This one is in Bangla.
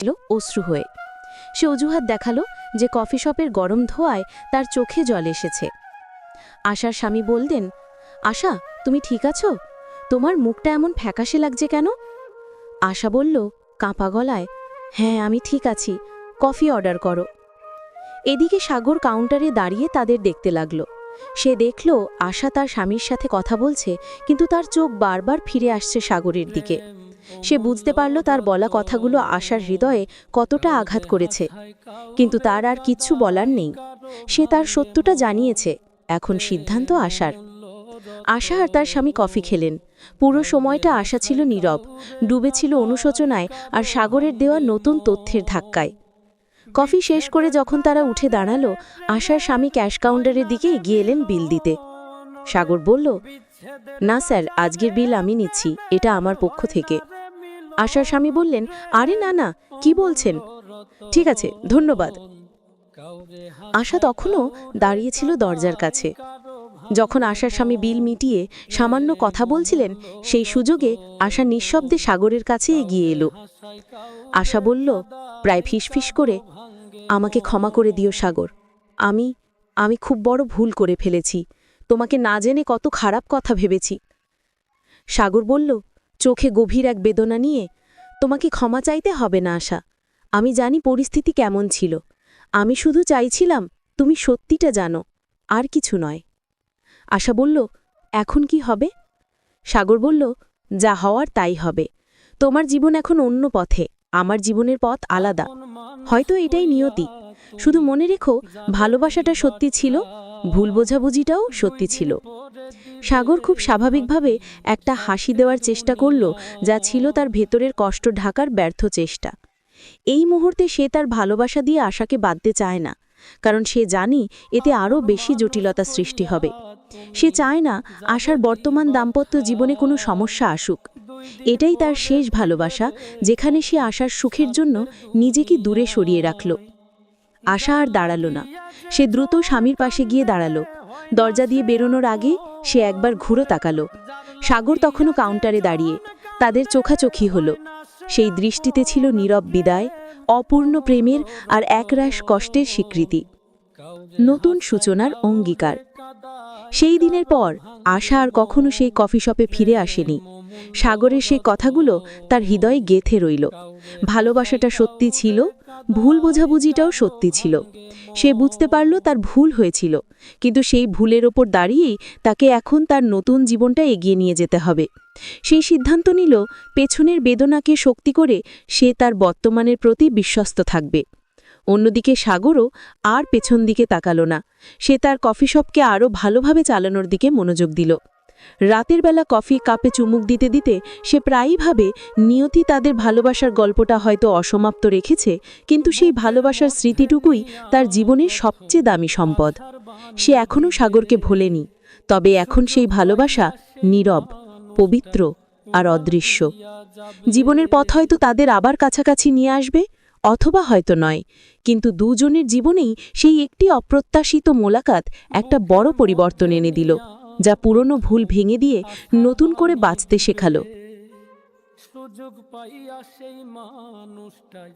এলো অশ্রু হয়ে। সে অজুহাত দেখালো যে কফি শপের গরম ধোঁয়ায় তার চোখে জল এসেছে। আশার স্বামী বললেন, আশা, তুমি ঠিক আছো? তোমার মুখটা এমন ফ্যাকাশে লাগছে কেন? আশা বলল কাঁপা গলায়, হ্যাঁ, আমি ঠিক আছি, কফি অর্ডার করো। এদিকে সাগর কাউন্টারে দাঁড়িয়ে তাদের দেখতে লাগল। সে দেখল আশা তার স্বামীর সাথে কথা বলছে, কিন্তু তার চোখ বারবার ফিরে আসছে সাগরের দিকে। সে বুঝতে পারল তার বলা কথাগুলো আশার হৃদয়ে কতটা আঘাত করেছে, কিন্তু তার আর কিচ্ছু বলার নেই। সে তার সত্যটা জানিয়েছে, এখন সিদ্ধান্ত আশার। আশা আর তার স্বামী কফি খেলেন। পুরো সময়টা আশা ছিল নীরব, ডুবেছিল অনুশোচনায় আর সাগরের দেওয়া নতুন তথ্যের ধাক্কায়। কফি শেষ করে যখন তারা উঠে দাঁড়ালো, আশার স্বামী ক্যাশ কাউন্টারের দিকে এগিয়ে এলেন বিল দিতে। সাগর বলল, না স্যার, আজকের বিল আমি নিচ্ছি, এটা আমার পক্ষ থেকে। আশার স্বামী বললেন, আরে না না, কি বলছেন? ঠিক আছে, ধন্যবাদ। আশা তখনও দাঁড়িয়েছিল দরজার কাছে। যখন আশার স্বামী বিল মিটিয়ে সামান্য কথা বলছিলেন, সেই সুযোগে আশা নিঃশব্দে সাগরের কাছে এগিয়ে এলো। আশা বলল প্রায় ফিসফিস করে, আমাকে ক্ষমা করে দিও সাগর, আমি খুব বড় ভুল করে ফেলেছি, তোমাকে না জেনে কত খারাপ কথা ভেবেছি। সাগর বলল, চোখে গভীর এক বেদনা নিয়ে, তোমাকে ক্ষমা চাইতে হবে না আশা, আমি জানি পরিস্থিতি কেমন ছিল, আমি শুধু চাইছিলাম তুমি সত্যিটা জানো, আর কিছু নয়। আশা বলল, এখন কি হবে? সাগর বলল, যা হওয়ার তাই হবে, তোমার জীবন এখন অন্য পথে, আমার জীবনের পথ আলাদা, হয়তো এটাই নিয়তি। শুধু মনে রেখো, ভালোবাসাটা সত্যি ছিল, ভুল বোঝাবুঝিটাও সত্যি ছিল। সাগর খুব স্বাভাবিকভাবে একটা হাসি দেওয়ার চেষ্টা করল, যা ছিল তার ভেতরের কষ্ট ঢাকার ব্যর্থ চেষ্টা। এই মুহূর্তে সে তার ভালোবাসা দিয়ে আশাকে বাঁধতে চায় না, কারণ সে জানি এতে আরও বেশি জটিলতা সৃষ্টি হবে। সে চায় না আশার বর্তমান দাম্পত্য জীবনে কোনো সমস্যা আসুক। এটাই তার শেষ ভালোবাসা, যেখানে সে আশার সুখের জন্য নিজেকে দূরে সরিয়ে রাখল। আশা আর দাঁড়াল না, সে দ্রুত স্বামীর পাশে গিয়ে দাঁড়াল। দরজা দিয়ে বেরোনোর আগে সে একবার ঘুরে তাকাল। সাগর তখনও কাউন্টারে দাঁড়িয়ে, তাদের চোখাচোখি হল। সেই দৃষ্টিতে ছিল নীরব বিদায়, অপূর্ণ প্রেমের আর একরাশ কষ্টের স্বীকৃতি, নতুন সূচনার অঙ্গীকার। সেই দিনের পর আশা আর কখনো সেই কফি শপে ফিরে আসেনি। সাগরের সেই কথাগুলো তার হৃদয়ে গেঁথে রইল। ভালোবাসাটা সত্যি ছিল, ভুল বোঝাবুঝিটাও সত্যি ছিল। সে বুঝতে পারল তার ভুল হয়েছিল, কিন্তু সেই ভুলের ওপর দাঁড়িয়েই তাকে এখন তার নতুন জীবনটা এগিয়ে নিয়ে যেতে হবে। সেই সিদ্ধান্ত নিল, পেছনের বেদনাকে শক্তি করে সে তার বর্তমানের প্রতি বিশ্বস্ত থাকবে। অন্যদিকে সাগরও আর পেছন দিকে তাকালো না। সে তার কফি শপকে আরও ভালোভাবে চালানোর দিকে মনোযোগ দিল। রাতের বেলা কফি কাপে চুমুক দিতে দিতে সে প্রায়ই ভাবে, নিয়তি তাদের ভালোবাসার গল্পটা হয়তো অসমাপ্ত রেখেছে, কিন্তু সেই ভালোবাসার স্মৃতিটুকুই তার জীবনের সবচেয়ে দামি সম্পদ। সে এখনও সাগরকে ভোলেনি, তবে এখন সেই ভালোবাসা নীরব, পবিত্র আর অদৃশ্য। জীবনের পথ হয়তো তাদের আবার কাছাকাছি নিয়ে আসবে, অথবা হয়তো নয়, কিন্তু দুজনের জীবনেই সেই একটি অপ্রত্যাশিত মোলাকাত একটা বড় পরিবর্তন এনে দিল, যা পুরনো ভুল ভেঙে দিয়ে নতুন করে বাঁচতে শেখালো। সুযোগ পাইয়া সেই মানুষটাই